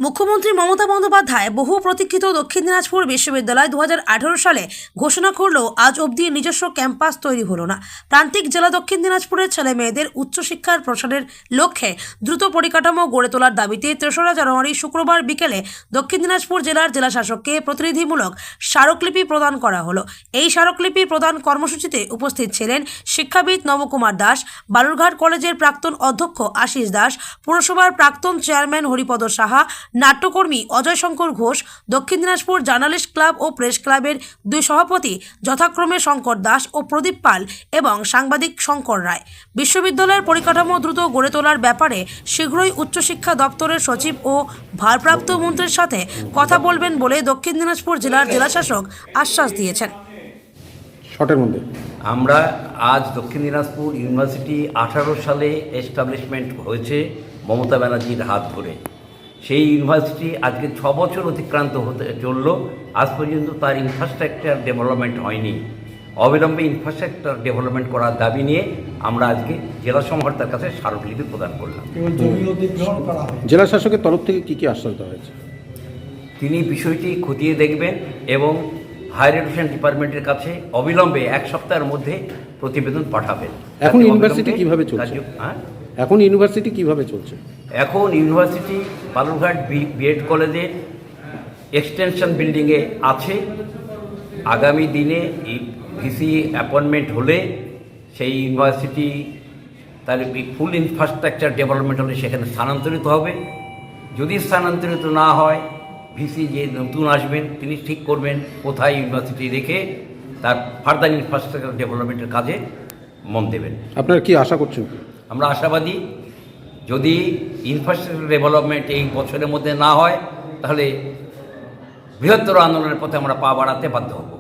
মুখ্যমন্ত্রী মমতা বন্দ্যোপাধ্যায় বহু প্রতীক্ষিত দক্ষিণ দিনাজপুর বিশ্ববিদ্যালয় 2018 সালে ঘোষণা করলেও আজ অবধি নিজস্ব ক্যাম্পাস তৈরি হলো না। প্রান্তিক জেলা দক্ষিণ দিনাজপুরের ছেলে মেয়েদের উচ্চশিক্ষার প্রসারের লক্ষ্যে দ্রুত পরিকাঠামো গড়ে তোলার দাবিতে 3রা জানুয়ারি শুক্রবার বিকেলে দক্ষিণ দিনাজপুর জেলার জেলাশাসককে প্রতিনিধিমূলক স্মারকলিপি প্রদান করা হলো। এই স্মারকলিপি প্রদান কর্মসূচিতে উপস্থিত ছিলেন শিক্ষাবিদ নবকুমার দাস, বালুরঘাট কলেজের প্রাক্তন অধ্যক্ষ আশিস দাস, পুরসভার প্রাক্তন চেয়ারম্যান হরিপদ সাহা, নাট্যকর্মী অজয় শঙ্কর ঘোষ, দক্ষিণ দিনাজপুর জার্নালিস্ট ক্লাব ও প্রেস ক্লাবের 2 সভাপতি যথাক্রমে শঙ্কর দাস ও প্রদীপ পাল এবং সাংবাদিক শঙ্কর রায়। বিশ্ববিদ্যালয়ের পরিকাঠামো দ্রুত গড়ে তোলার ব্যাপারে শীঘ্রই উচ্চশিক্ষা দপ্তরের সচিব ও ভারপ্রাপ্ত মন্ত্রীর সাথে কথা বলবেন বলে দক্ষিণ দিনাজপুর জেলার জেলাশাসক আশ্বাস দিয়েছেন। আমরা আজ দক্ষিণ দিনাজপুর ইউনিভার্সিটি 18 সালে এস্টাবলিশমেন্ট হয়েছে মমতা ব্যানার্জির হাত ধরে। সেই ইউনিভার্সিটি আজকে 6 বছর অতিক্রান্ত হতে চলল, আজ পর্যন্ত তার ইনফ্রাস্ট্রাকচার ডেভেলপমেন্ট হয়নি। অবিলম্বে ইনফ্রাস্ট্রাকচার ডেভেলপমেন্ট করার দাবি নিয়ে আমরা আজকে জেলা সমাহর্তার কাছে স্মারকলিপি প্রদান করলাম। জেলা শাসকের তরফ থেকে কী আশ্বাস দেওয়া হয়েছে? তিনি বিষয়টি খতিয়ে দেখবেন এবং হায়ার এডুকেশন ডিপার্টমেন্টের কাছে অবিলম্বে 1 সপ্তাহের মধ্যে প্রতিবেদন পাঠাবেন। এখন ইউনিভার্সিটি কিভাবে চলছে? এখন ইউনিভার্সিটি কিভাবে চলছে? এখন ইউনিভার্সিটি বালুরঘাট বিএড কলেজের এক্সটেনশন বিল্ডিংয়ে আছে। আগামী দিনে এই ভিসি অ্যাপয়েন্টমেন্ট হলে সেই ইউনিভার্সিটি তার ফুল ইনফ্রাস্ট্রাকচার ডেভেলপমেন্ট হলে সেখানে স্থানান্তরিত হবে। যদি স্থানান্তরিত না হয়, ভিসি যে নতুন আসবেন তিনি ঠিক করবেন কোথায় ইউনিভার্সিটি রেখে তার ফার্দার ইনফ্রাস্ট্রাকচার ডেভেলপমেন্টের কাজে মন দেবেন। আপনারা কি আশা করছেন? আমরা আশাবাদী, যদি ইনফ্রাস্ট্রাকচার ডেভেলপমেন্ট এই বছরের মধ্যে না হয় তাহলে বৃহত্তর আন্দোলনের পথে আমরা পা বাড়াতে বাধ্য হব।